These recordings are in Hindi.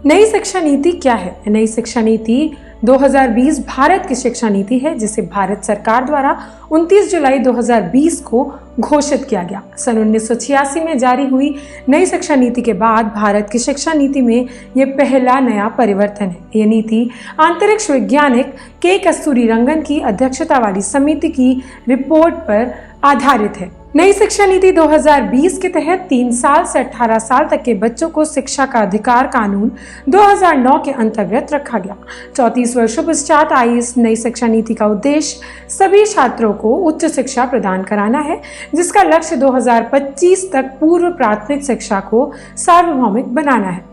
नई शिक्षा नीति क्या है? नई शिक्षा नीति 2020 भारत की शिक्षा नीति है, जिसे भारत सरकार द्वारा 29 जुलाई 2020 को घोषित किया गया। सन 1986 में जारी हुई नई शिक्षा नीति के बाद भारत की शिक्षा नीति में ये पहला नया परिवर्तन है। ये नीति अंतरिक्ष वैज्ञानिक के कस्तूरीरंगन की अध्यक्षता वाली समिति की रिपोर्ट पर आधारित है। नई शिक्षा नीति 2020 के तहत 3 साल से 18 साल तक के बच्चों को शिक्षा का अधिकार कानून 2009 के अंतर्गत रखा गया। 34 वर्षों पश्चात आई इस नई शिक्षा नीति का उद्देश्य सभी छात्रों को उच्च शिक्षा प्रदान कराना है, जिसका लक्ष्य 2025 तक पूर्व प्राथमिक शिक्षा को सार्वभौमिक बनाना है।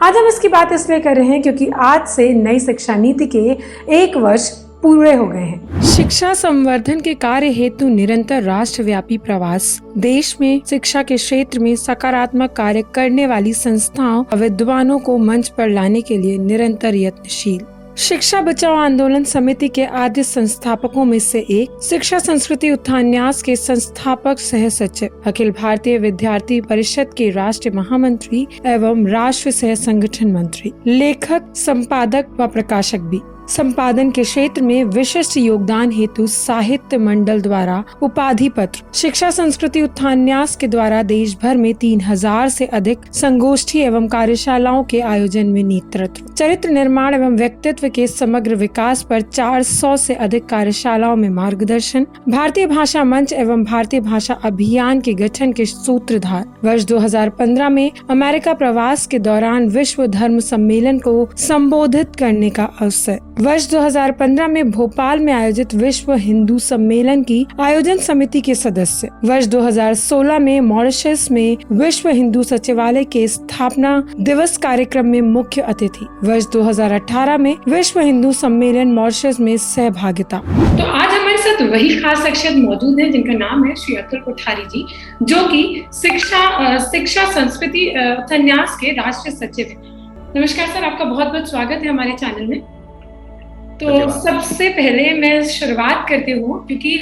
आज हम इसकी बात इसलिए कर रहे हैं क्योंकि आज से नई शिक्षा नीति के 1 वर्ष पूरे हो गए हैं। शिक्षा संवर्धन के कार्य हेतु निरंतर राष्ट्रव्यापी प्रवास, देश में शिक्षा के क्षेत्र में सकारात्मक कार्य करने वाली संस्थाओं और विद्वानों को मंच पर लाने के लिए निरंतर यत्नशील। शिक्षा बचाओ आंदोलन समिति के आद्य संस्थापकों में से एक, शिक्षा संस्कृति उत्थान न्यास के संस्थापक सह सचिव, अखिल भारतीय विद्यार्थी परिषद के राष्ट्रीय महामंत्री एवं राष्ट्रीय सह संगठन मंत्री, लेखक, संपादक व प्रकाशक भी। संपादन के क्षेत्र में विशिष्ट योगदान हेतु साहित्य मंडल द्वारा उपाधि पत्र। शिक्षा संस्कृति उत्थान न्यास के द्वारा देश भर में 3000 से अधिक संगोष्ठी एवं कार्यशालाओं के आयोजन में नेतृत्व। चरित्र निर्माण एवं व्यक्तित्व के समग्र विकास पर 400 से अधिक कार्यशालाओं में मार्गदर्शन। भारतीय भाषा मंच एवं भारतीय भाषा अभियान के गठन के सूत्रधार। वर्ष 2015 में अमेरिका प्रवास के दौरान विश्व धर्म सम्मेलन को संबोधित करने का अवसर। वर्ष 2015 में भोपाल में आयोजित विश्व हिंदू सम्मेलन की आयोजन समिति के सदस्य। वर्ष 2016 में मॉरिशस में विश्व हिंदू सचिवालय के स्थापना दिवस कार्यक्रम में मुख्य अतिथि। वर्ष 2018 में विश्व हिंदू सम्मेलन मॉरिशस में सहभागिता। तो आज हमारे साथ वही खास शख्सियत मौजूद है जिनका नाम है श्री अतुल कोठारी जी, जो कि शिक्षा संस्कृति उत्थान न्यास के राष्ट्रीय सचिव है। नमस्कार सर, आपका बहुत बहुत स्वागत है हमारे चैनल में। तो सबसे पहले मैं शुरुआत करती हूँ, क्योंकि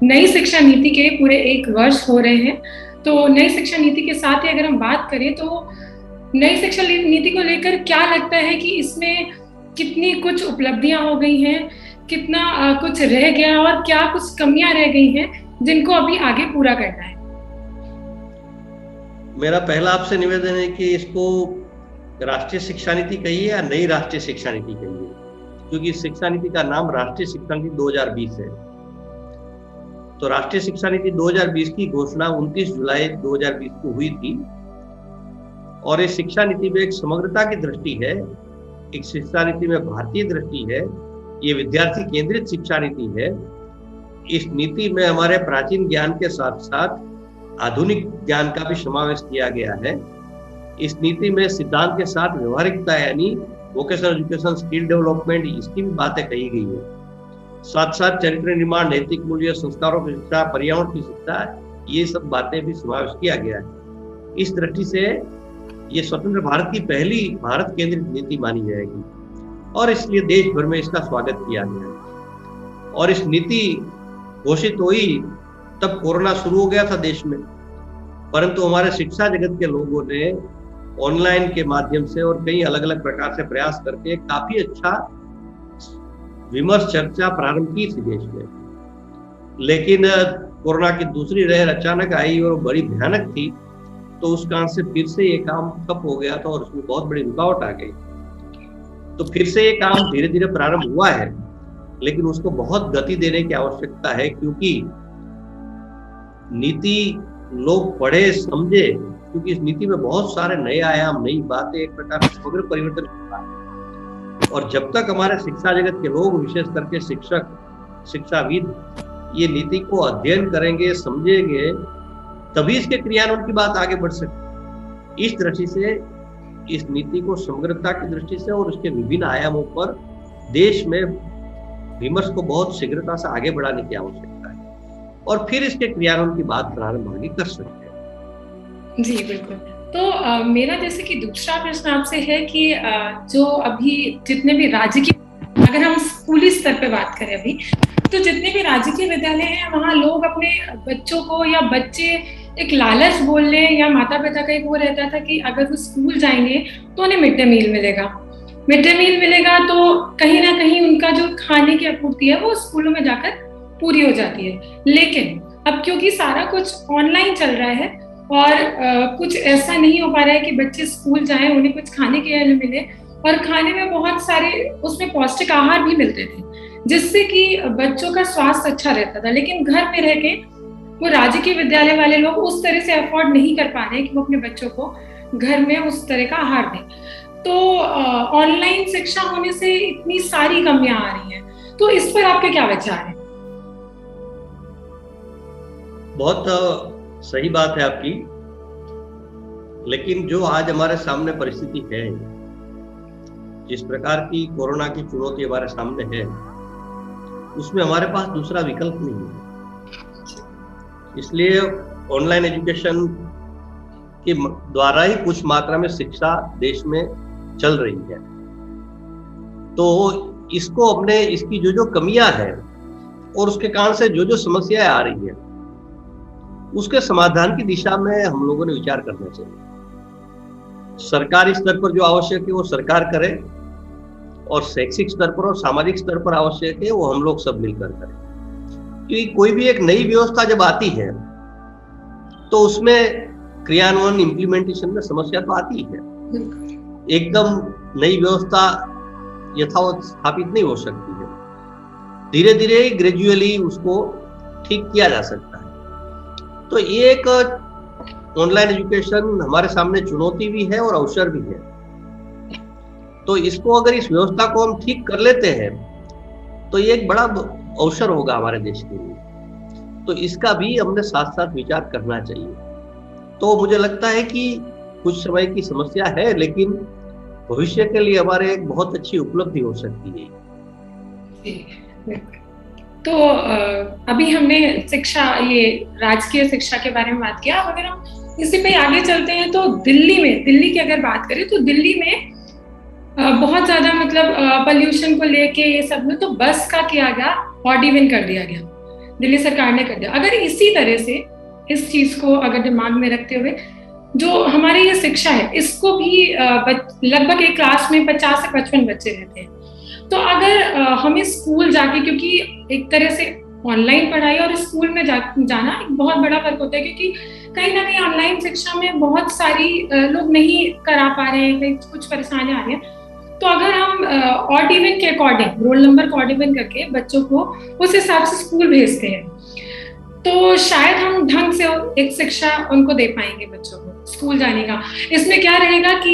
नई शिक्षा नीति के पूरे 1 वर्ष हो रहे हैं। तो नई शिक्षा नीति के साथ ही अगर हम बात करें तो नई शिक्षा नीति को लेकर क्या लगता है कि इसमें कितनी कुछ उपलब्धियां हो गई हैं, कितना कुछ रह गया और क्या कुछ कमियां रह गई हैं जिनको अभी आगे पूरा करना है? मेरा पहला आपसे निवेदन है कि इसको राष्ट्रीय शिक्षा नीति कहिए या नई राष्ट्रीय शिक्षा नीति कहिए, क्योंकि शिक्षा नीति का नाम राष्ट्रीय शिक्षा नीति 2020 है। तो राष्ट्रीय शिक्षा नीति 2020 की घोषणा 29 जुलाई 2020 को हुई थी और इस शिक्षा नीति में एक समग्रता की दृष्टि है, एक शिक्षा नीति में भारतीय दृष्टि है, ये विद्यार्थी केंद्रित शिक्षा नीति है। इस नीति में हमारे प्राचीन ज्ञान के साथ साथ आधुनिक ज्ञान का भी समावेश किया गया है। इस नीति में सिद्धांत के साथ व्यवहारिकता यानी वोकेशनल एजुकेशन, स्किल डेवलपमेंट, इसकी भी बातें कही गई है। साथ साथ चरित्र निर्माण, नैतिक मूल्य, संस्कारों की शिक्षा, पर्यावरण की शिक्षा, ये सब बातें भी समावेश किया गया है। इस दृष्टि से ये स्वतंत्र भारत की पहली भारत केंद्रित नीति मानी जाएगी और इसलिए देश भर में इसका स्वागत किया गया है। और इस नीति घोषित हुई तब कोरोना शुरू हो गया था देश में, परंतु हमारे शिक्षा जगत के लोगों ने ऑनलाइन के माध्यम से और कई अलग अलग प्रकार से प्रयास करके काफी अच्छा विमर्श चर्चा प्रारंभ की थी देश में। लेकिन कोरोना की दूसरी लहर अचानक आई और बड़ी भयानक थी, तो उस कारण से फिर से ये काम ठप हो गया था और उसमें बहुत बड़ी रुकावट आ गई। तो फिर से ये काम धीरे धीरे प्रारंभ हुआ है, लेकिन उसको बहुत गति देने की आवश्यकता है, क्योंकि नीति लोग पढ़े समझे, क्योंकि इस नीति में बहुत सारे नए आयाम, नई बातें, एक प्रकार से समग्र परिवर्तन हुआ है। और जब तक हमारे शिक्षा जगत के लोग, विशेष करके शिक्षक, शिक्षाविद, ये नीति को अध्ययन करेंगे, समझेंगे, तभी इसके क्रियान्वयन की बात आगे बढ़ सकती। इस दृष्टि से इस नीति को समग्रता की दृष्टि से और उसके विभिन्न आयामों पर देश में विमर्श को बहुत शीघ्रता से आगे बढ़ाने की आवश्यकता है और फिर इसके क्रियान्वयन की बात प्रारंभ आगे कर सकते हैं। जी बिल्कुल। तो मेरा जैसे कि दूसरा प्रश्न आपसे है कि जो अभी जितने भी राज्य की, अगर हम स्कूली स्तर पे बात करें अभी, तो जितने भी राजकीय विद्यालय हैं वहाँ लोग अपने बच्चों को या बच्चे एक लालच बोल लें, या माता पिता का एक वो रहता था कि अगर वो स्कूल जाएंगे तो उन्हें मिड डे मील मिलेगा, मिड डे मील मिलेगा तो कहीं ना कहीं उनका जो खाने की आपूर्ति है वो स्कूलों में जाकर पूरी हो जाती है। लेकिन अब क्योंकि सारा कुछ ऑनलाइन चल रहा है और कुछ ऐसा नहीं हो पा रहा है कि बच्चे स्कूल जाएं, उन्हें कुछ खाने के लिए मिले, और खाने में बहुत सारे उसमें पौष्टिक आहार भी मिलते थे जिससे कि बच्चों का स्वास्थ्य अच्छा रहता था। लेकिन घर में रह के वो राजकीय विद्यालय वाले लोग उस तरह से अफोर्ड नहीं कर पा रहे हैं कि वो अपने बच्चों को घर में उस तरह का आहार दें। तो ऑनलाइन शिक्षा होने से इतनी सारी कमियां आ रही हैं, तो इस पर आपके क्या विचार हैं? बहुत सही बात है आपकी, लेकिन जो आज हमारे सामने परिस्थिति है, जिस प्रकार की कोरोना की चुनौती हमारे सामने है, उसमें हमारे पास दूसरा विकल्प नहीं है। इसलिए ऑनलाइन एजुकेशन के द्वारा ही कुछ मात्रा में शिक्षा देश में चल रही है। तो इसको अपने इसकी जो जो कमियां हैं और उसके कारण से जो जो समस्याएं आ रही है, उसके समाधान की दिशा में हम लोगों ने विचार करना चाहिए। सरकारी स्तर पर जो आवश्यक है वो सरकार करे, और शैक्षिक स्तर पर और सामाजिक स्तर पर आवश्यक है वो हम लोग सब मिलकर करें। क्योंकि कोई भी एक नई व्यवस्था जब आती है तो उसमें क्रियान्वयन इम्प्लीमेंटेशन में समस्या तो आती है। एकदम नई व्यवस्था यथावत स्थापित नहीं हो सकती है, धीरे धीरे ग्रेजुअली उसको ठीक किया जा सकता है। तो ये एक ऑनलाइन एजुकेशन हमारे सामने चुनौती भी है और अवसर भी है। तो इसको अगर इस व्यवस्था को हम ठीक कर लेते हैं तो ये एक बड़ा अवसर होगा हमारे देश के लिए। तो इसका भी हमने साथ साथ विचार करना चाहिए। तो मुझे लगता है कि कुछ समय की समस्या है, लेकिन भविष्य के लिए हमारे एक बहुत अच्छी उपलब्धि हो सकती है। तो अभी हमने शिक्षा, ये राजकीय शिक्षा के बारे में बात किया। अब अगर हम इसी पे आगे चलते हैं तो दिल्ली की अगर बात करें तो दिल्ली में बहुत ज्यादा मतलब पोल्यूशन को लेके ये सब में तो बस का किया गया, ऑड इवन कर दिया गया, दिल्ली सरकार ने कर दिया। अगर इसी तरह से इस चीज को अगर दिमाग में रखते हुए जो हमारी ये शिक्षा है, इसको भी लगभग एक क्लास में 50 से 55 बच्चे रहते हैं, तो अगर हमें स्कूल जाके, क्योंकि एक तरह से ऑनलाइन पढ़ाई और स्कूल में जाना एक बहुत बड़ा फर्क होता है, क्योंकि कहीं ना कहीं ऑनलाइन शिक्षा में बहुत सारी लोग नहीं करा पा रहे हैं, कहीं कुछ परेशानियां आ रही हैं। तो अगर हम ऑड इवन के अकॉर्डिंग, रोल नंबर को ऑड इवन करके बच्चों को उस हिसाब से स्कूल भेजते हैं, तो शायद हम ढंग से एक शिक्षा उनको दे पाएंगे बच्चों को स्कूल जाने का। इसमें क्या रहेगा कि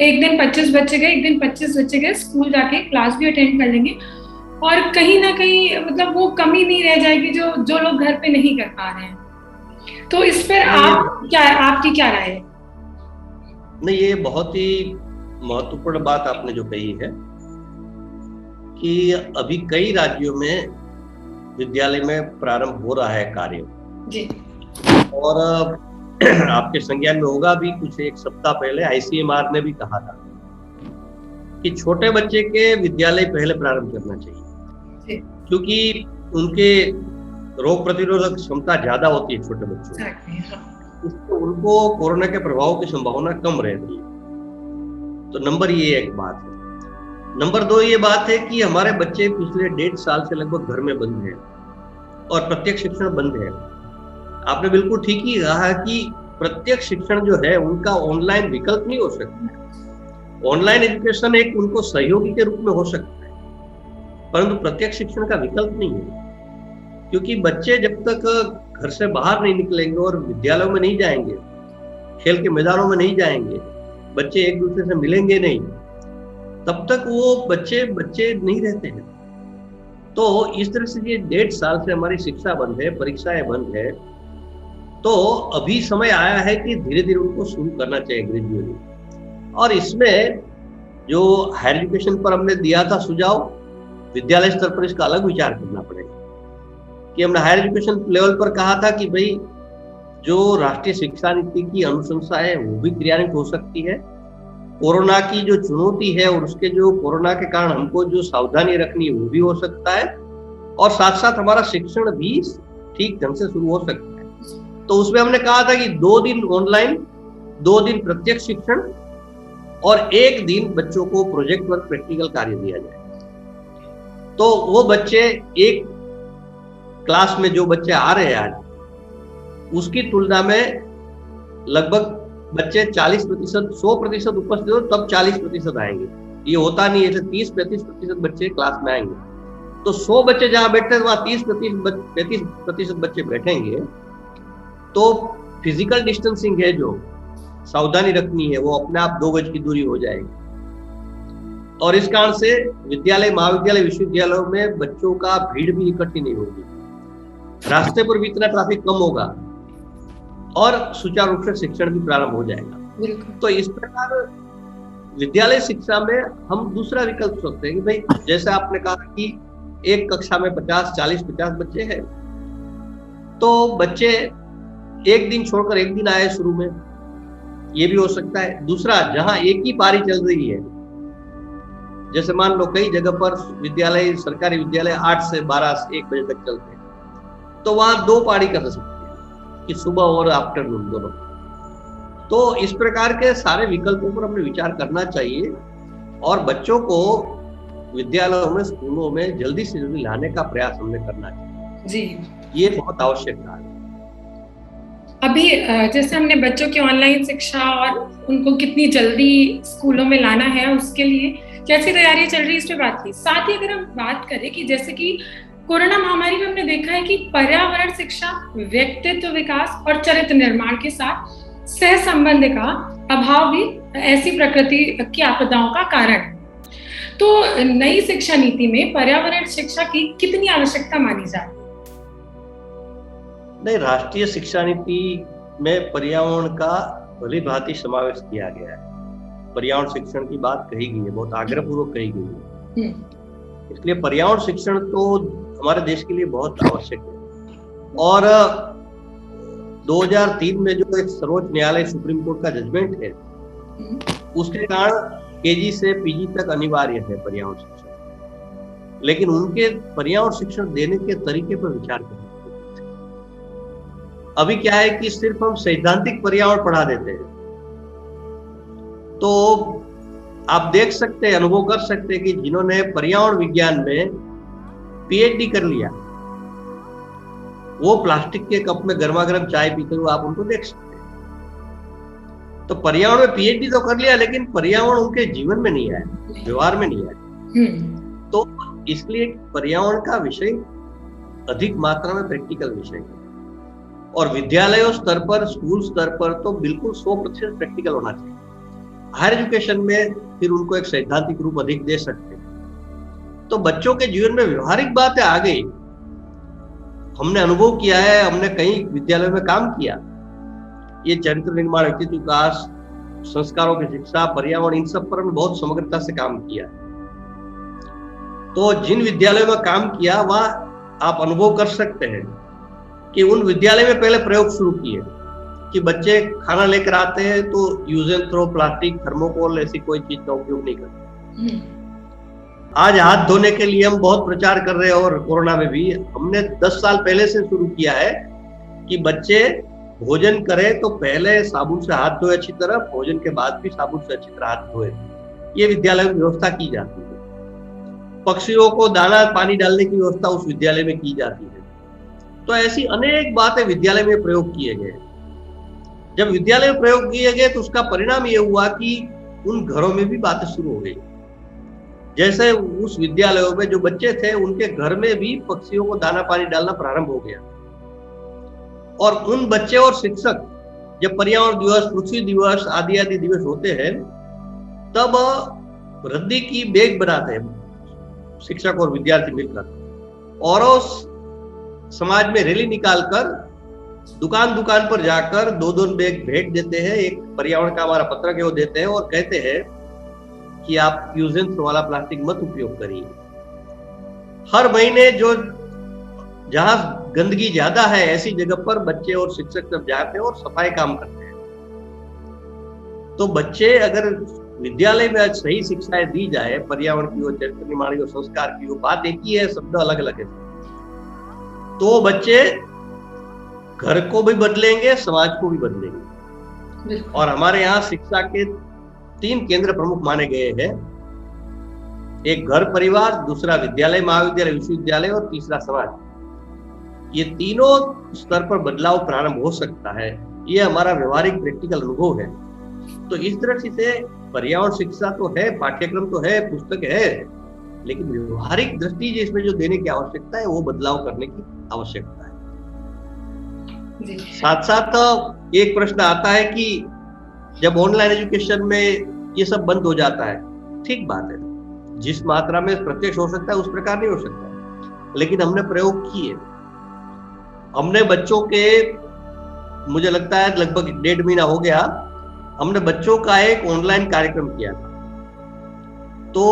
एक दिन 25 बच्चे गए, एक दिन 25 बच्चे गए, स्कूल जाके क्लास भी अटेंड कर लेंगे, और कहीं ना कहीं मतलब वो कमी नहीं रह जाएगी जो लोग घर पे नहीं कर पा रहे हैं। तो इस पर आपकी क्या राय है? नहीं, ये बहुत ही महत्वपूर्ण बात आपने जो कही है कि अभी कई राज्यों में विद्यालय में प्रारंभ हो रहा है कार्य जी। और आपके संज्ञान में होगा भी, कुछ एक सप्ताह पहले ICMR ने भी कहा था कि छोटे बच्चे के विद्यालय पहले प्रारंभ करना चाहिए, क्योंकि उनके रोग प्रतिरोधक क्षमता ज्यादा होती है छोटे बच्चों में, इससे उनको कोरोना के प्रभाव की संभावना कम रहती है। तो नंबर ये एक बात है। नंबर 2 ये बात है कि हमारे बच्चे पिछले 1.5 साल से लगभग घर में बंद हैं और प्रत्यक्ष शिक्षण बंद है। आपने बिल्कुल ठीक ही कहा कि प्रत्यक्ष शिक्षण जो है उनका ऑनलाइन विकल्प नहीं हो सकता। ऑनलाइन एजुकेशन एक उनको सहयोगी के रूप में हो सकता है, परंतु प्रत्यक्ष शिक्षण का विकल्प नहीं है, क्योंकि बच्चे जब तक घर से बाहर नहीं निकलेंगे और विद्यालयों में नहीं जाएंगे, खेल के मैदानों में नहीं जाएंगे, बच्चे एक दूसरे से मिलेंगे नहीं, तब तक वो बच्चे नहीं रहते हैं। तो इस तरह से ये 1.5 साल से हमारी शिक्षा बंद है, परीक्षाएं बंद है, तो अभी समय आया है कि धीरे धीरे उनको शुरू करना चाहिए ग्रेजुअली। और इसमें जो हायर एजुकेशन पर हमने दिया था सुझाव, विद्यालय स्तर पर इसका अलग विचार करना पड़ेगा। कि हमने हायर एजुकेशन लेवल पर कहा था कि भाई जो राष्ट्रीय शिक्षा नीति की अनुशंसा है वो भी क्रियान्वित हो सकती है, कोरोना की जो चुनौती है और उसके जो कोरोना के कारण हमको जो सावधानी रखनी है वो भी हो सकता है, और साथ साथ हमारा शिक्षण भी ठीक ढंग से शुरू हो सकता है। तो उसमें हमने कहा था कि 2 दिन ऑनलाइन, 2 दिन प्रत्यक्ष शिक्षण और 1 दिन बच्चों को प्रोजेक्ट वर्क, प्रैक्टिकल कार्य दिया जाए। तो वो बच्चे एक क्लास में जो बच्चे आ रहे हैं आज, उसकी तुलना में लगभग बच्चे 40%, 100% उपस्थित हो तब 40% आएंगे। ये होता नहीं है, ऐसे 30-35% बच्चे क्लास में आएंगे। तो 100 बच्चे जहां बैठते हैं वहां 30-35% बच्चे बैठेंगे। तो फिजिकल डिस्टेंसिंग है, जो सावधानी रखनी है, वो अपने आप 2 गज की दूरी हो जाएगी। और इस कारण से विद्यालय, महाविद्यालय, विश्वविद्यालयों में बच्चों का भीड़ भी इकट्ठी नहीं होगी, रास्ते पर भी इतना ट्रैफिक कम होगा और सुचारू रूप से शिक्षण भी प्रारंभ हो जाएगा। तो इस प्रकार विद्यालय शिक्षा में हम दूसरा विकल्प सोचते हैं कि भाई, जैसे आपने कहा कि एक कक्षा में 40-50 बच्चे हैं, तो बच्चे एक दिन छोड़कर एक दिन आए शुरू में, ये भी हो सकता है। दूसरा, जहां एक ही पारी चल रही है, जैसे मान लो कई जगह पर विद्यालय, सरकारी विद्यालय 8 से 12 से 1 बजे तक चलते हैं, तो वहां 2 पारी कर सकते हैं कि सुबह और आफ्टरनून दोनों। तो इस प्रकार के सारे विकल्पों पर हमें विचार करना चाहिए और बच्चों को विद्यालयों में, स्कूलों में जल्दी से जल्दी लाने का प्रयास हमें करना चाहिए जी। ये बहुत आवश्यक है। अभी जैसे हमने बच्चों की ऑनलाइन शिक्षा और उनको कितनी जल्दी स्कूलों में लाना है, उसके लिए कैसी तैयारी चल रही है, इस पे बात की। साथ ही अगर हम बात करें कि जैसे कि कोरोना महामारी में हमने देखा है कि पर्यावरण शिक्षा, व्यक्तित्व विकास और चरित्र निर्माण के साथ सह संबंध का अभाव भी ऐसी प्रकृति की आपदाओं का कारण है। तो नई शिक्षा नीति में पर्यावरण शिक्षा की कितनी आवश्यकता मानी जाती है? नहीं, राष्ट्रीय शिक्षा नीति में पर्यावरण का भली भांति समावेश किया गया है। पर्यावरण शिक्षण की बात कही गई है, बहुत आग्रहपूर्वक कही गई है। इसलिए पर्यावरण शिक्षण तो हमारे देश के लिए बहुत आवश्यक है। और 2003 में जो एक सर्वोच्च न्यायालय, सुप्रीम कोर्ट का जजमेंट है, उसके कारण केजी से पीजी तक अनिवार्य है पर्यावरण शिक्षण। लेकिन उनके पर्यावरण शिक्षण देने के तरीके पर विचार करना। अभी क्या है कि सिर्फ हम सैद्धांतिक पर्यावरण पढ़ा देते हैं। तो आप देख सकते हैं, अनुभव कर सकते हैं कि जिन्होंने पर्यावरण विज्ञान में पीएचडी कर लिया, वो प्लास्टिक के कप में गर्मा गर्म चाय पीते हुए आप उनको देख सकते हैं। तो पर्यावरण में पीएचडी तो कर लिया, लेकिन पर्यावरण उनके जीवन में नहीं आया, व्यवहार में नहीं आया। तो इसलिए पर्यावरण का विषय अधिक मात्रा में प्रैक्टिकल विषय है। और विद्यालयों स्तर पर, स्कूल स्तर पर तो बिल्कुल 100% प्रैक्टिकल होना चाहिए। हायर एजुकेशन में फिर उनको एक सैद्धांतिक रूप अधिक दे सकते हैं। तो बच्चों के जीवन में व्यवहारिक बातें आ गई, हमने अनुभव किया है, हमने कई विद्यालयों में काम किया। ये चरित्र निर्माण, व्यक्तित्व विकास, संस्कारों की शिक्षा, पर्यावरण, इन सब पर हमने बहुत समग्रता से काम किया। तो जिन विद्यालयों में काम किया, वहां आप अनुभव कर सकते हैं कि उन विद्यालय में पहले प्रयोग शुरू किए कि बच्चे खाना लेकर आते हैं तो use and throw, plastic, thermocol, ऐसी कोई चीज का उपयोग नहीं करते। आज हाथ धोने के लिए हम बहुत प्रचार कर रहे हैं, और कोरोना में भी हमने 10 साल पहले से शुरू किया है कि बच्चे भोजन करें तो पहले साबुन से हाथ धोए अच्छी तरह, भोजन के बाद भी साबुन से अच्छी तरह हाथ धोए। ये विद्यालय में व्यवस्था की जाती है। पक्षियों को दाना पानी डालने की व्यवस्था उस विद्यालय में की जाती है। तो ऐसी अनेक बातें विद्यालय में प्रयोग किए गए। जब विद्यालय में प्रयोग किए गए तो उसका परिणाम ये हुआ कि उन घरों में भी बातें शुरू हो गई। जैसे उस विद्यालयों में जो बच्चे थे, उनके घर में भी पक्षियों को दाना पानी डालना प्रारंभ हो गया। और उन बच्चे और शिक्षक, जब पर्यावरण दिवस, पृथ्वी दिवस आदि आदि दिवस होते हैं, तब रद्दी की बैग बनाते हैं शिक्षक और विद्यार्थी मिलकर, और उस समाज में रैली निकालकर दुकान दुकान पर जाकर 2-2 बैग भेंट देते हैं। एक पर्यावरण का हमारा पत्रक है, वो देते हैं और कहते हैं कि आप यूज एंड थ्रो वाला प्लास्टिक मत उपयोग करिए। हर महीने जो जहां गंदगी ज्यादा है, ऐसी जगह पर बच्चे और शिक्षक सब जाते हैं और सफाई काम करते हैं। तो बच्चे अगर विद्यालय में सही शिक्षाएं दी जाए, पर्यावरण की हो, चरित्र निर्माण की हो, संस्कार की हो, बात एक ही है, शब्द अलग अलग है, तो बच्चे घर को भी बदलेंगे, समाज को भी बदलेंगे। और हमारे यहाँ शिक्षा के 3 केंद्र प्रमुख माने गए हैं, एक घर परिवार, दूसरा विद्यालय महाविद्यालय विश्वविद्यालय और तीसरा समाज। ये तीनों स्तर पर बदलाव प्रारंभ हो सकता है, ये हमारा व्यवहारिक प्रैक्टिकल अनुभव है। तो इस दृष्टि से पर्यावरण शिक्षा तो है, पाठ्यक्रम तो है, पुस्तक है, लेकिन व्यवहारिक दृष्टि जिसमें जो देने की आवश्यकता है वो बदलाव करने की आवश्यकता है। साथ साथ एक प्रश्न आता है कि जब ऑनलाइन एजुकेशन में ये सब बंद हो जाता है, ठीक बात है, जिस मात्रा में प्रत्यक्ष हो सकता है उस प्रकार नहीं हो सकता, लेकिन हमने प्रयोग किए। हमने बच्चों के, मुझे लगता है लगभग 1.5 महीना हो गया, हमने बच्चों का एक ऑनलाइन कार्यक्रम किया था। तो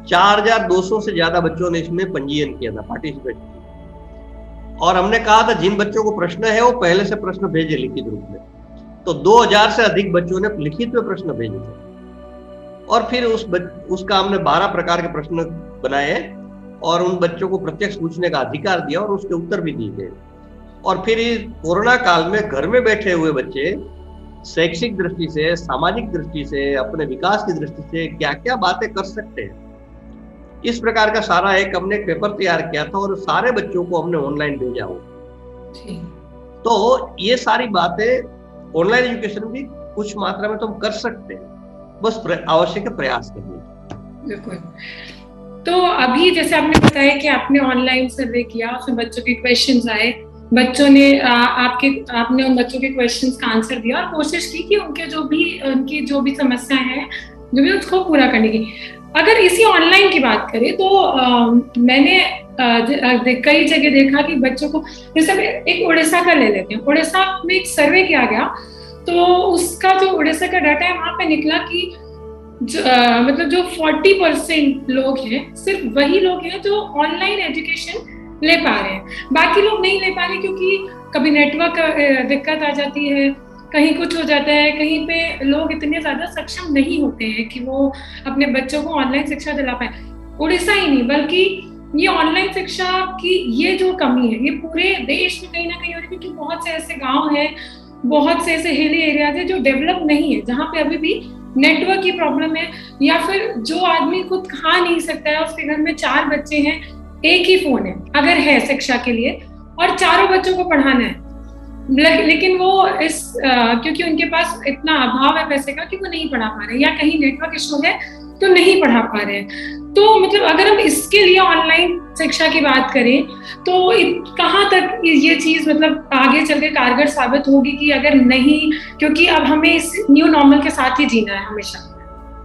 4200 से ज्यादा बच्चों ने इसमें पंजीयन किया था, पार्टिसिपेट किया। और हमने कहा था जिन बच्चों को प्रश्न है वो पहले से प्रश्न भेजे लिखित रूप में। तो 2000 से अधिक बच्चों ने लिखित में प्रश्न भेजे थे। और फिर उसका हमने 12 प्रकार के प्रश्न बनाए और उन बच्चों को प्रत्यक्ष पूछने का अधिकार दिया और उसके उत्तर भी दिए गए। और फिर इस कोरोना काल में घर में बैठे हुए बच्चे शैक्षिक दृष्टि से, सामाजिक दृष्टि से, अपने विकास की दृष्टि से क्या क्या बातें कर सकते हैं, इस प्रकार का सारा एक हमने पेपर तैयार किया था और सारे बच्चों को हमने ऑनलाइन भेजा हो। तो ये सारी बातें ऑनलाइन एजुकेशन भी कुछ मात्रा में तो हम कर सकते हैं, बस आवश्यक प्रयास करने। बिल्कुल। तो अभी जैसे आपने बताया कि आपने ऑनलाइन सर्वे किया, उसमें बच्चों के क्वेश्चंस आए, बच्चों ने आपने उन बच्चों के क्वेश्चंस का आंसर दिया और कोशिश की कि उनकी जो भी समस्याएं हैं जो भी उसको पूरा करने की। अगर इसी ऑनलाइन की बात करें तो मैंने कई जगह देखा कि बच्चों को, जैसे एक उड़ीसा का ले लेते हैं, उड़ीसा में एक सर्वे किया गया, तो उसका जो उड़ीसा का डाटा है वहां पे निकला कि मतलब जो 40% लोग हैं, सिर्फ वही लोग हैं जो ऑनलाइन एजुकेशन ले पा रहे हैं, बाकी लोग नहीं ले पा रहे क्योंकि कभी नेटवर्क दिक्कत आ जाती है, कहीं कुछ हो जाता है, कहीं पे लोग इतने ज्यादा सक्षम नहीं होते हैं कि वो अपने बच्चों को ऑनलाइन शिक्षा दिला पाए। उड़ीसा ही नहीं बल्कि ये ऑनलाइन शिक्षा की ये जो कमी है ये पूरे देश में कहीं ना कहीं हो रही है, क्योंकि बहुत से ऐसे गांव हैं, बहुत से ऐसे हिली एरियाज है जो डेवलप नहीं है, जहाँ पे अभी भी नेटवर्क की प्रॉब्लम है, या फिर जो आदमी खुद खा नहीं सकता है, उसके घर में 4 बच्चे हैं, एक ही फोन है अगर है शिक्षा के लिए, और चारों बच्चों को पढ़ाना है, लेकिन वो क्योंकि उनके पास इतना अभाव है पैसे का कि वो नहीं पढ़ा पा रहे, या कहीं नेटवर्क इशू है तो नहीं पढ़ा पा रहे हैं। तो मतलब अगर हम इसके लिए ऑनलाइन शिक्षा की बात करें तो कहाँ तक ये चीज मतलब आगे चल के कारगर साबित होगी कि अगर नहीं, क्योंकि अब हमें इस न्यू नॉर्मल के साथ ही जीना है हमेशा,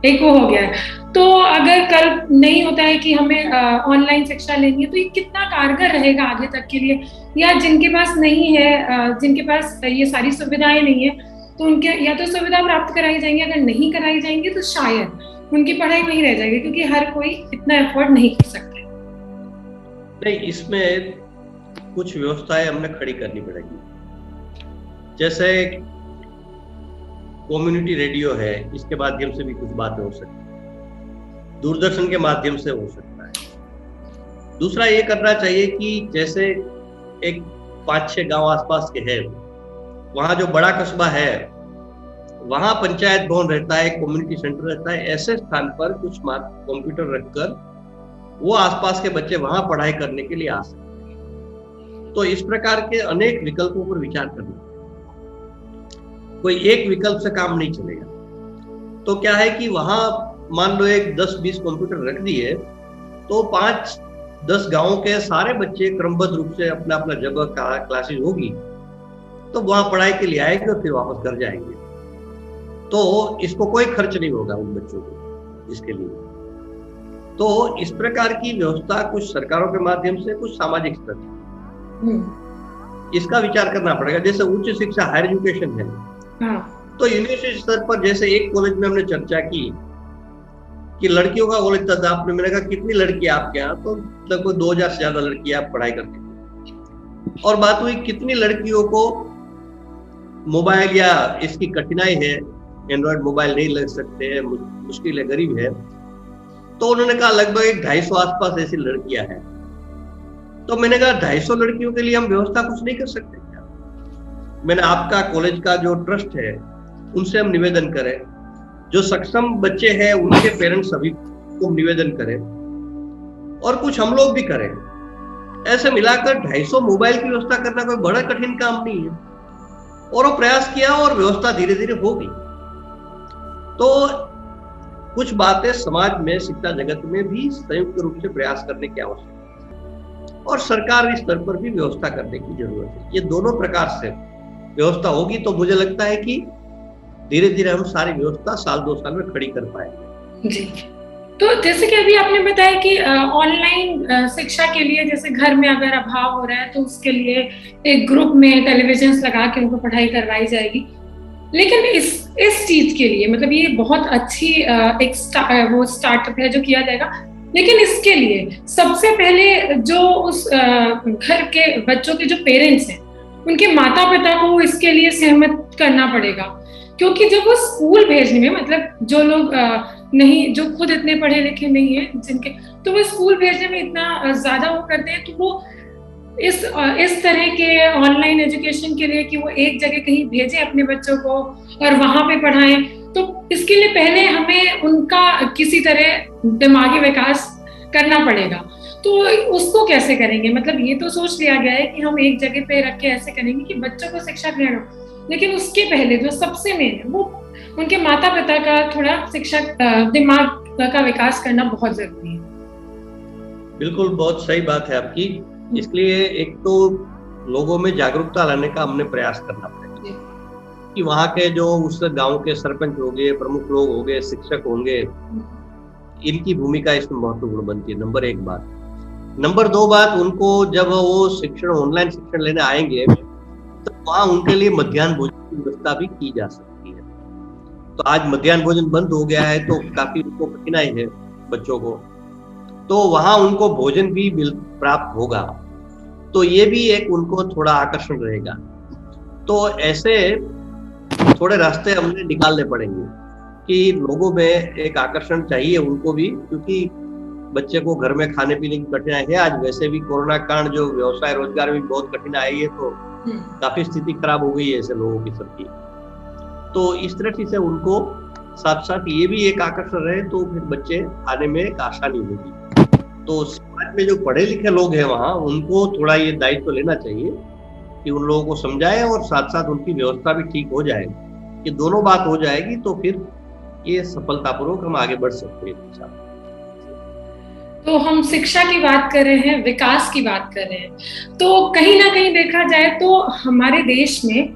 एक वो हो गया है। तो अगर कल नहीं होता है कि हमें ऑनलाइन शिक्षा लेनी है तो ये कितना कारगर रहेगा आगे तक के लिए, या जिनके पास नहीं है, जिनके पास ये सारी सुविधाएं नहीं है, तो उनके या तो सुविधा प्राप्त कराई जाएंगी, अगर नहीं कराई जाएंगी तो शायद उनकी पढ़ाई वहीं रह जाएगी, क्योंकि हर कोई इतना अफोर्ड नहीं कर सकता। नहीं, इसमें कुछ व्यवस्थाएं हमने खड़ी करनी पड़ेगी, जैसे कम्युनिटी रेडियो है, इसके माध्यम से भी कुछ बातें हो सकती है, दूरदर्शन के माध्यम से हो सकता है। दूसरा ये करना चाहिए कि जैसे एक 5-6 गांव आसपास के हैं, वहां जो बड़ा कस्बा है वहां पंचायत भवन रहता है, कम्युनिटी सेंटर रहता है, ऐसे स्थान पर कुछ कंप्यूटर रखकर वो आसपास के बच्चे वहां पढ़ाई करने के लिए आ सकते हैं। तो इस प्रकार के अनेक विकल्पों पर विचार करना, कोई एक विकल्प से काम नहीं चलेगा। तो क्या है कि वहां मान लो एक 10-20 कंप्यूटर रख दिए तो 5-10 गांवों के सारे बच्चे क्रमबद्ध रूप से अपना अपना जगह क्लासेस होगी तो वहां पढ़ाई के लिए आएंगे और फिर वापस घर जाएंगे। तो इसको कोई खर्च नहीं होगा उन बच्चों को इसके लिए। तो इस प्रकार की व्यवस्था कुछ सरकारों के माध्यम से, कुछ सामाजिक स्तर इसका विचार करना पड़ेगा। जैसे उच्च शिक्षा, हायर एजुकेशन है, तो यूनिवर्सिटी स्तर पर जैसे एक कॉलेज में हमने चर्चा की कि लड़कियों का कॉलेज था, आपने मैंने कहा कितनी लड़की आपके यहाँ, तो लगभग 2000 से ज्यादा लड़कियां पढ़ाई करती थी। और बात हुई कितनी लड़कियों को मोबाइल या इसकी कठिनाई है, एंड्रॉइड मोबाइल नहीं लग सकते हैं, मुश्किल है, गरीब है, तो उन्होंने कहा लगभग 250 आसपास ऐसी लड़कियां हैं। तो मैंने कहा 250 लड़कियों के लिए हम व्यवस्था कुछ नहीं कर सकते क्या? मैंने आपका कॉलेज का जो ट्रस्ट है उनसे हम निवेदन करें, जो सक्षम बच्चे हैं उनके पेरेंट्स सभी को निवेदन करें और कुछ हम लोग भी करें। ऐसे मिलाकर 250 मोबाइल की व्यवस्था करना कोई बड़ा कठिन काम नहीं है, और वो प्रयास किया और व्यवस्था धीरे धीरे हो गई। तो कुछ बातें समाज में, शिक्षा जगत में भी संयुक्त रूप से प्रयास करने की आवश्यकता है और सरकार स्तर पर भी व्यवस्था करने की जरूरत है। ये दोनों प्रकार से व्यवस्था होगी तो मुझे लगता है कि धीरे धीरे हम सारी व्यवस्था साल 2 साल में खड़ी कर पाएंगे। जी, तो जैसे कि अभी आपने बताया कि ऑनलाइन शिक्षा के लिए जैसे घर में अगर अभाव हो रहा है तो उसके लिए एक ग्रुप में टेलीविजन लगा के उनको पढ़ाई करवाई जाएगी। लेकिन इस चीज के लिए मतलब ये बहुत अच्छी एक स्टार्टअप है जो किया जाएगा, लेकिन इसके लिए सबसे पहले जो उस घर के बच्चों के जो पेरेंट्स हैं उनके माता पिता को इसके लिए सहमत करना पड़ेगा, क्योंकि जब वो स्कूल भेजने में मतलब जो लोग नहीं, जो खुद इतने पढ़े लिखे नहीं है जिनके, तो वो स्कूल भेजने में इतना ज्यादा वो करते हैं, तो वो इस तरह के ऑनलाइन एजुकेशन के लिए कि वो एक जगह कहीं भेजें अपने बच्चों को और वहां पे पढ़ाएं, तो इसके लिए पहले हमें उनका किसी तरह दिमागी विकास करना पड़ेगा। तो उसको कैसे करेंगे? मतलब ये तो सोच लिया गया है कि हम एक जगह पे रख के ऐसे करेंगे कि बच्चों को शिक्षा ग्रहण हो, लेकिन उसके पहले जो सबसे मेन है वो उनके माता पिता का थोड़ा शिक्षा दिमाग का विकास करना बहुत जरूरी है। बिल्कुल, बहुत सही बात है आपकी। इसलिए एक तो लोगों में जागरूकता लाने का हमने प्रयास करना पड़ेगा कि वहाँ के जो उस गांव के सरपंच हो गए, प्रमुख लोग हो गए, शिक्षक होंगे, इनकी भूमिका इसमें महत्वपूर्ण बनती है। नंबर 1 बात। नंबर 2 बात, उनको जब वो शिक्षण, ऑनलाइन शिक्षण लेने आएंगे तो वहाँ उनके लिए मध्याह्न भोजन की व्यवस्था भी की जा सकती है। तो आज मध्याह्न भोजन बंद हो गया है तो काफी उनको कठिनाई है बच्चों को, तो वहां उनको भोजन भी प्राप्त होगा, तो ये भी एक उनको थोड़ा आकर्षण रहेगा। तो ऐसे थोड़े रास्ते हमने निकालने पड़ेंगे कि लोगों में एक आकर्षण चाहिए उनको भी, क्योंकि बच्चे को घर में खाने पीने की कठिनाई है। आज वैसे भी कोरोना कारण जो व्यवसाय रोजगार में बहुत कठिनाई है, तो काफी स्थिति खराब हो गई है ऐसे लोगों की सबकी। तो इस तरह से उनको साथ साथ ये भी एक आकर्षण रहे तो फिर बच्चे आने में एक आसानी होगी। तो समाज में जो पढ़े लिखे लोग हैं वहाँ, उनको थोड़ा ये दायित्व लेना चाहिए कि उन लोगों को समझाए और साथ साथ उनकी व्यवस्था भी ठीक हो जाए। कि दोनों बात हो जाएगी तो फिर ये सफलतापूर्वक हम आगे बढ़ सकते हैं। तो हम शिक्षा की बात कर रहे हैं, विकास की बात कर रहे हैं, तो कहीं ना कहीं देखा जाए तो हमारे देश में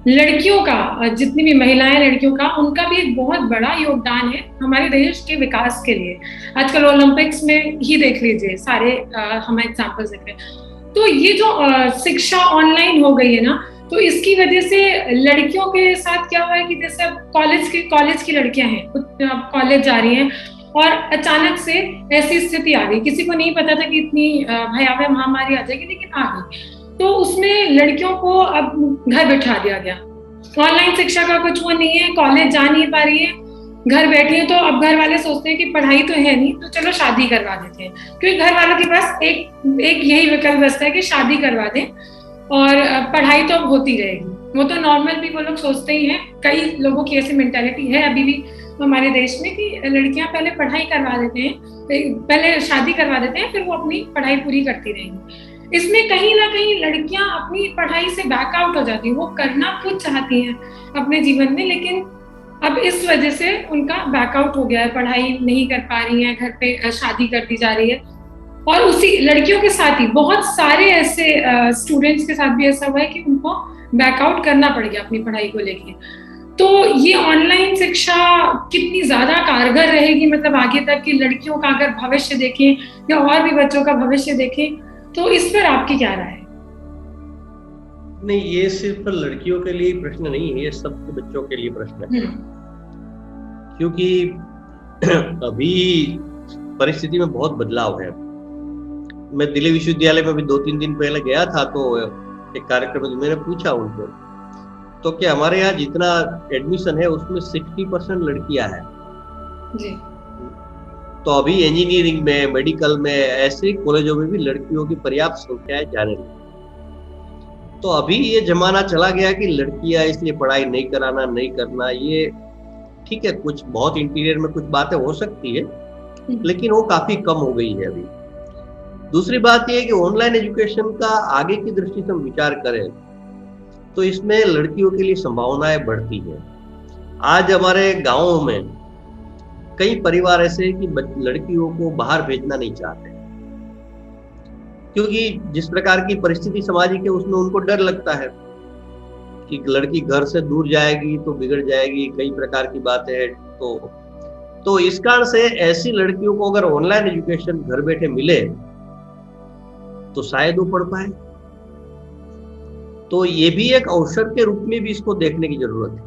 लड़कियों का, जितनी भी महिलाएं लड़कियों का, उनका भी एक बहुत बड़ा योगदान है हमारे देश के विकास के लिए। आजकल ओलंपिक्स में ही देख लीजिए, सारे हम एग्जाम्पल्स देख रहे हैं। तो ये जो शिक्षा ऑनलाइन हो गई है ना, तो इसकी वजह से लड़कियों के साथ क्या हुआ है कि जैसे अब कॉलेज की लड़कियां हैं, कॉलेज जा रही हैं और अचानक से ऐसी स्थिति आ गई, किसी को नहीं पता था कि इतनी भयावह महामारी आ जाएगी, लेकिन आ गई। तो उसमें लड़कियों को अब घर बैठा दिया गया। ऑनलाइन शिक्षा का कुछ वो नहीं है, कॉलेज जा नहीं पा रही है, घर बैठी है, तो अब घर वाले सोचते हैं कि पढ़ाई तो है नहीं, तो चलो शादी करवा देते हैं, क्योंकि घर वालों के पास एक यही विकल्प बचता है कि शादी करवा दें और पढ़ाई तो अब होती रहेगी। वो तो नॉर्मल भी वो लोग सोचते ही हैं। कई लोगों की ऐसी मेंटालिटी है अभी भी हमारे देश में कि लड़कियां पहले पढ़ाई करवा देते हैं, पहले शादी करवा देते हैं, फिर वो अपनी पढ़ाई पूरी करती रहेंगी। इसमें कहीं ना कहीं लड़कियां अपनी पढ़ाई से बैकआउट हो जाती हैं। वो करना कुछ चाहती हैं अपने जीवन में, लेकिन अब इस वजह से उनका बैकआउट हो गया है, पढ़ाई नहीं कर पा रही हैं, घर पे शादी कर दी जा रही है। और उसी लड़कियों के साथ ही बहुत सारे ऐसे स्टूडेंट्स के साथ भी ऐसा हुआ है कि उनको बैकआउट करना पड़ गया अपनी पढ़ाई को लेके। तो ये ऑनलाइन शिक्षा कितनी ज्यादा कारगर रहेगी, मतलब आगे तक की लड़कियों का अगर भविष्य देखें या और भी बच्चों का भविष्य देखें, तो इस पर आपकी क्या राय है? नहीं, ये सिर्फ लड़कियों के लिए प्रश्न नहीं है, ये सबके बच्चों के लिए प्रश्न है। क्योंकि अभी परिस्थिति में बहुत बदलाव है। मैं दिल्ली विश्वविद्यालय में भी 2-3 दिन पहले गया था, तो एक कार्यक्रम में मैंने पूछा उनको, तो क्या हमारे यहाँ जितना एडमिशन है उसमें 60% लड़कियां हैं जी। तो अभी इंजीनियरिंग में, मेडिकल में, ऐसे कॉलेजों में भी लड़कियों की पर्याप्त संख्या है जाने लगी। तो अभी ये जमाना चला गया कि लड़कियां इसलिए पढ़ाई नहीं कराना, नहीं करना, ये ठीक है, कुछ बहुत इंटीरियर में कुछ बातें हो सकती है, लेकिन वो काफी कम हो गई है अभी। दूसरी बात ये है कि ऑनलाइन एजुकेशन का आगे की दृष्टि से हम विचार करें तो इसमें लड़कियों के लिए संभावनाएं बढ़ती है। आज हमारे गांवों में कई परिवार ऐसे हैं कि लड़कियों को बाहर भेजना नहीं चाहते, क्योंकि जिस प्रकार की परिस्थिति सामाजिक है उसमें उनको डर लगता है कि लड़की घर से दूर जाएगी तो बिगड़ जाएगी, कई प्रकार की बातें हैं। तो इस कारण से ऐसी लड़कियों को अगर ऑनलाइन एजुकेशन घर बैठे मिले तो शायद वो पढ़ पाए। तो ये भी एक अवसर के रूप में भी इसको देखने की जरूरत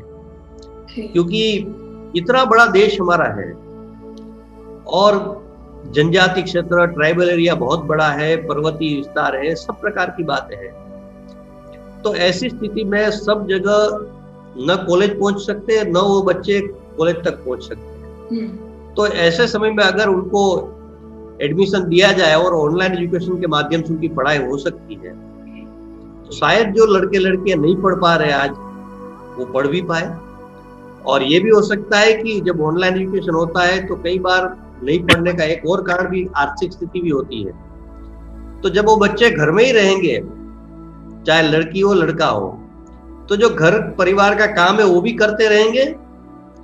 है, क्योंकि इतना बड़ा देश हमारा है और जनजाति क्षेत्र, ट्राइबल एरिया बहुत बड़ा है, पर्वतीय विस्तार है, सब प्रकार की बातें हैं। तो ऐसी स्थिति में सब जगह न कॉलेज पहुंच सकते, न वो बच्चे कॉलेज तक पहुंच सकते। तो ऐसे समय में अगर उनको एडमिशन दिया जाए और ऑनलाइन एजुकेशन के माध्यम से उनकी पढ़ाई हो सकती है, तो शायद जो लड़के लड़कियां नहीं पढ़ पा रहे आज, वो पढ़ भी पाए। और ये भी हो सकता है कि जब ऑनलाइन एजुकेशन होता है तो कई बार नहीं पढ़ने का एक और कारण भी आर्थिक स्थिति भी होती है। तो जब वो बच्चे घर में ही रहेंगे, चाहे लड़की हो लड़का हो, तो जो घर परिवार का काम है वो भी करते रहेंगे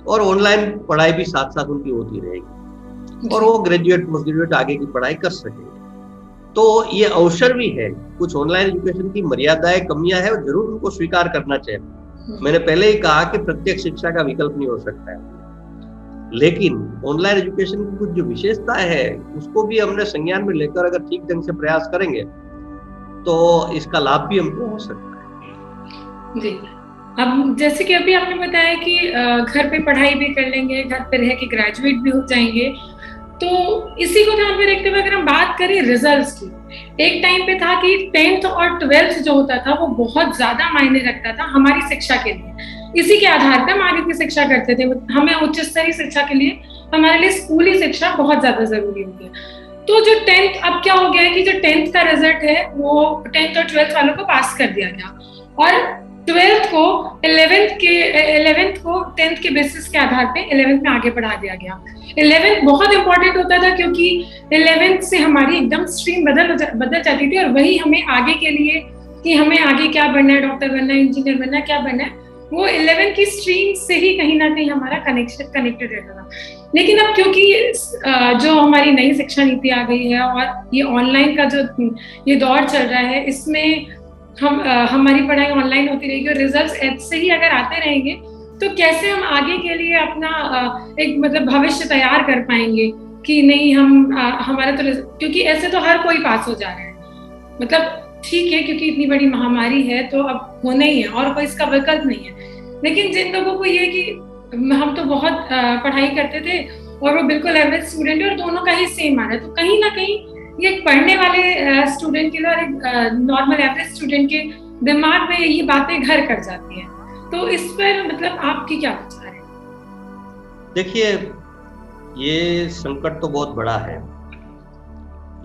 और ऑनलाइन पढ़ाई भी साथ साथ उनकी होती रहेगी और वो ग्रेजुएट पोस्ट ग्रेजुएट आगे की पढ़ाई कर सकेंगे। तो ये अवसर भी है। कुछ ऑनलाइन एजुकेशन की मर्यादाएं, कमियां है, जरूर उनको स्वीकार करना चाहिए। मैंने पहले ही कहा कि प्रत्यक्ष शिक्षा का विकल्प नहीं हो सकता है, लेकिन ऑनलाइन एजुकेशन की कुछ जो विशेषताएं है उसको भी हमने संज्ञान में लेकर अगर ठीक ढंग से प्रयास करेंगे तो इसका लाभ भी हमको हो सकता है। जी, अब जैसे कि अभी आपने बताया कि घर पे पढ़ाई भी कर लेंगे, घर पे रह के ग्रेजुएट भी हो जाएंगे, तो इसी को ध्यान में रखते हुए अगर हम बात करें रिजल्ट्स की, एक टाइम पे था कि 10th और 12th जो होता था वो बहुत ज्यादा मायने रखता था हमारी शिक्षा के लिए। इसी के आधार पर हम आगे की शिक्षा करते थे। हमें उच्च स्तरीय शिक्षा के लिए हमारे लिए स्कूली शिक्षा बहुत ज्यादा जरूरी होती है। तो जो 10th, अब क्या हो गया है कि जो 10th का रिजल्ट है वो 10th और 12th वालों को पास कर दिया गया और 12th को 11th को 10th के बेसिस के आधार पे 11th में आगे बढ़ा दिया गया। 11th बहुत इंपॉर्टेंट होता था क्योंकि 11th से हमारी एकदम स्ट्रीम बदल जाती थी और वही हमें आगे के लिए कि हमें आगे क्या बनना है, डॉक्टर बनना है, इंजीनियर बनना है, क्या बनना है, वो 11th की स्ट्रीम से ही कहीं ना कहीं हमारा कनेक्टेड रहता था। लेकिन अब क्योंकि जो हमारी नई शिक्षा नीति आ गई है और ये ऑनलाइन का जो ये दौर चल रहा है, इसमें हमारी पढ़ाई ऑनलाइन होती रहेगी और रिजल्ट्स ऐसे ही अगर आते रहेंगे तो कैसे हम आगे के लिए अपना एक मतलब भविष्य तैयार कर पाएंगे कि नहीं हम हमारा तो, क्योंकि ऐसे तो हर कोई पास हो जा रहा है, मतलब ठीक है क्योंकि इतनी बड़ी महामारी है तो अब होना ही है और कोई इसका विकल्प नहीं है। लेकिन जिन लोगों को ये कि हम तो बहुत पढ़ाई करते थे और वो बिल्कुल एवरेज स्टूडेंट है और दोनों का ही सेम आ रहा है, तो कहीं ना कहीं ये पढ़ने वाले स्टूडेंट के लिए और एक नॉर्मल एवरेज स्टूडेंट के दिमाग में ये बातें घर कर जाती हैं। तो इस पर मतलब आपकी क्या विचार है? देखिए, ये संकट तो बहुत बड़ा है,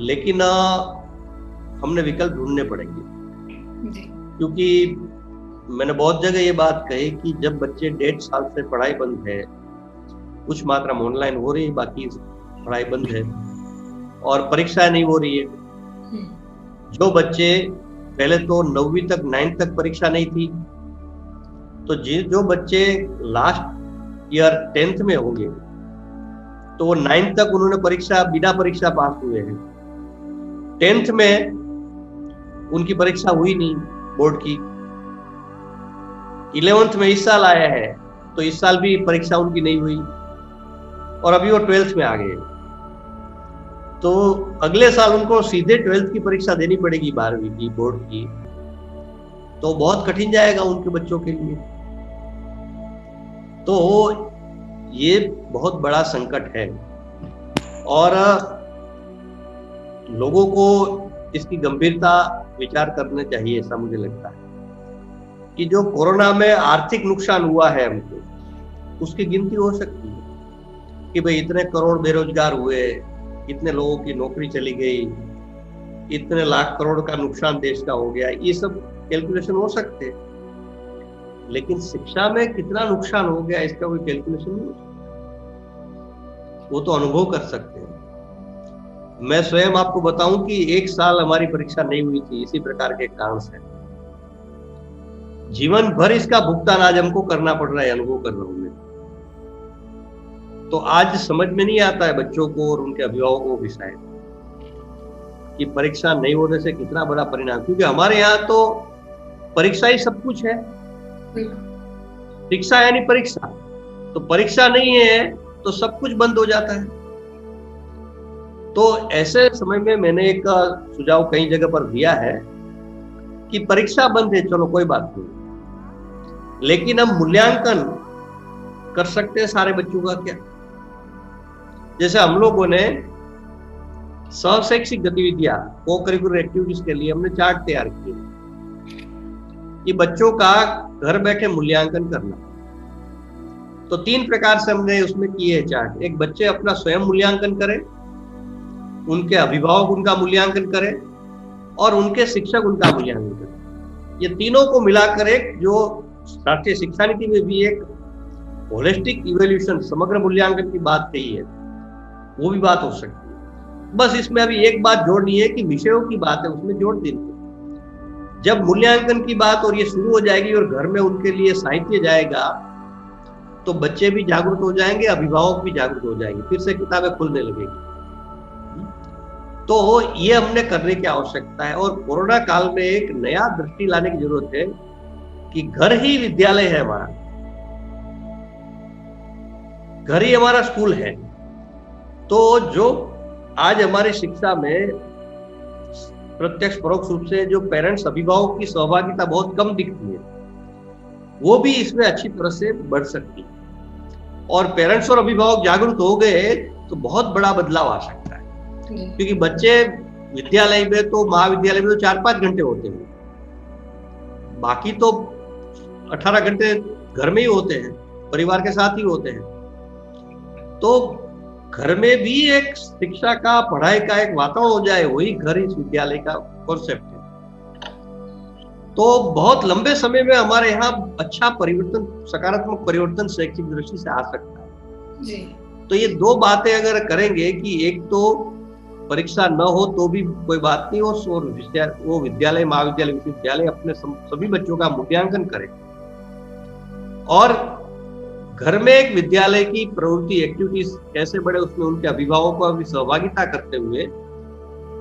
लेकिन हमने विकल्प ढूंढने पड़ेंगे जी। क्योंकि मैंने बहुत जगह ये बात कही कि जब बच्चे 1.5 साल से पढ़ाई बंद है, कुछ मात्रा में ऑनलाइन हो रही है, बाकी पढ़ाई बंद है और परीक्षाएं नहीं हो रही है। जो बच्चे पहले तो 9वीं तक 9th तक परीक्षा नहीं थी, तो जो बच्चे लास्ट ईयर 10th में होंगे तो वो 9th तक उन्होंने परीक्षा बिना परीक्षा पास हुए हैं। 10th में उनकी परीक्षा हुई नहीं बोर्ड की। 11th में इस साल आया है तो इस साल भी परीक्षा उनकी नहीं हुई और अभी वो 12th में आ गए, तो अगले साल उनको सीधे 12th की परीक्षा देनी पड़ेगी 12वीं की बोर्ड की, तो बहुत कठिन जाएगा उनके बच्चों के लिए। तो ये बहुत बड़ा संकट है और लोगों को इसकी गंभीरता विचार करना चाहिए। ऐसा मुझे लगता है कि जो कोरोना में आर्थिक नुकसान हुआ है हमको, उसकी गिनती हो सकती है कि भाई इतने करोड़ बेरोजगार हुए, इतने लोगों की नौकरी चली गई, इतने लाख करोड़ का नुकसान देश का हो गया। ये सब कैलकुलेशन हो सकते हैं, लेकिन शिक्षा में कितना नुकसान हो गया इसका कोई कैलकुलेशन नहीं हो सकता। वो तो अनुभव कर सकते हैं। मैं स्वयं आपको बताऊं कि 1 साल हमारी परीक्षा नहीं हुई थी इसी प्रकार के कारण से। जीवन भर इसका भुगतान आज हमको करना पड़ रहा है, अनुभव कर रहा हूं मैं। तो आज समझ में नहीं आता है बच्चों को और उनके अभिभावकों को भी शायद कि परीक्षा नहीं होने से कितना बड़ा परिणाम, क्योंकि हमारे यहाँ तो परीक्षा ही सब कुछ है। शिक्षा यानी परीक्षा, तो परीक्षा नहीं है तो सब कुछ बंद हो जाता है। तो ऐसे समय में मैंने एक सुझाव कई जगह पर दिया है कि परीक्षा बंद है, चलो कोई बात नहीं, लेकिन हम मूल्यांकन कर सकते हैं सारे बच्चों का क्या। जैसे हम लोगों ने सहशैक्षिक गतिविधियां, को करिकुलर एक्टिविटीज के लिए हमने चार्ट तैयार किए कि बच्चों का घर बैठे मूल्यांकन करना। तो 3 प्रकार से हमने उसमें किए हैं चार्ट। एक, बच्चे अपना स्वयं मूल्यांकन करें, उनके अभिभावक उनका मूल्यांकन करें और उनके शिक्षक उनका मूल्यांकन करें। ये तीनों को मिलाकर एक, जो राष्ट्रीय शिक्षा नीति में भी एक होलिस्टिक इवैल्यूएशन, समग्र मूल्यांकन की बात कही है, वो भी बात हो सकती है। बस इसमें अभी एक बात जोड़नी है कि विषयों की बात है, उसमें जोड़ देनी। जब मूल्यांकन की बात और ये शुरू हो जाएगी और घर में उनके लिए साहित्य जाएगा तो बच्चे भी जागरूक हो जाएंगे, अभिभावक भी जागरूक हो जाएंगे, फिर से किताबें खुलने लगेगी। तो ये हमने करने की आवश्यकता है। और कोरोना काल में एक नया दृष्टि लाने की जरूरत है कि घर ही विद्यालय है हमारा, घर ही हमारा स्कूल है। तो जो आज हमारी शिक्षा में प्रत्यक्ष परोक्ष रूप से जो पेरेंट्स, अभिभावक की सहभागिता बहुत कम दिखती है, वो भी इसमें अच्छी तरह से बढ़ सकती है। और पेरेंट्स और अभिभावक जागरूक हो गए तो बहुत बड़ा बदलाव आ सकता है। क्योंकि बच्चे विद्यालय में तो, महाविद्यालय में तो 4-5 घंटे होते हैं, बाकी तो 18 घंटे घर में ही होते हैं, परिवार के साथ ही होते हैं। तो घर में भी एक शिक्षा का, पढ़ाई का एक वातावरण हो जाए, वही घर इस विद्यालय का कॉन्सेप्ट है। तो बहुत लंबे समय में हमारे यहाँ अच्छा परिवर्तन, सकारात्मक परिवर्तन शैक्षिक दृष्टि से आ सकता है जी। तो ये 2 बातें अगर करेंगे कि एक तो परीक्षा न हो तो भी कोई बात नहीं, और वो विद्यालय, महाविद्यालय, विश्वविद्यालय अपने सभी बच्चों का मूल्यांकन करें, और घर में एक विद्यालय की प्रवृत्ति, एक्टिविटीज कैसे बढ़े, उसमें उनके अभिभावकों को भी सहभागिता करते हुए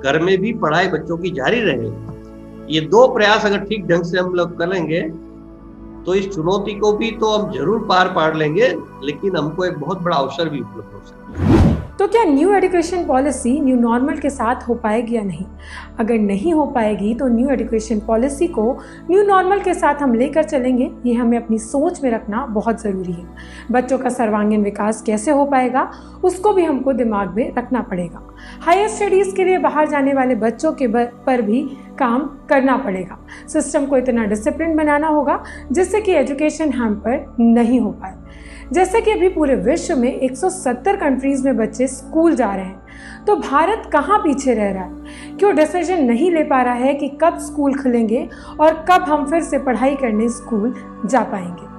घर में भी पढ़ाई बच्चों की जारी रहे। ये 2 प्रयास अगर ठीक ढंग से हम लोग करेंगे तो इस चुनौती को भी तो हम जरूर पार पाड़ लेंगे, लेकिन हमको एक बहुत बड़ा अवसर भी उपलब्ध हो सकता है। तो क्या new education policy new normal के साथ हो पाएगी या नहीं? अगर नहीं हो पाएगी तो न्यू एजुकेशन पॉलिसी को न्यू नॉर्मल के साथ हम लेकर चलेंगे, ये हमें अपनी सोच में रखना बहुत ज़रूरी है। बच्चों का सर्वांगीण विकास कैसे हो पाएगा, उसको भी हमको दिमाग में रखना पड़ेगा। हायर स्टडीज़ के लिए बाहर जाने वाले बच्चों के पर भी काम करना पड़ेगा। सिस्टम को इतना डिसिप्लिन बनाना होगा जिससे कि एजुकेशन हैम्पर नहीं हो पाए। जैसे कि अभी पूरे विश्व में 170 कंट्रीज़ में बच्चे स्कूल जा रहे हैं, तो भारत कहाँ पीछे रह रहा है? क्यों डिसीजन नहीं ले पा रहा है कि कब स्कूल खुलेंगे और कब हम फिर से पढ़ाई करने स्कूल जा पाएंगे?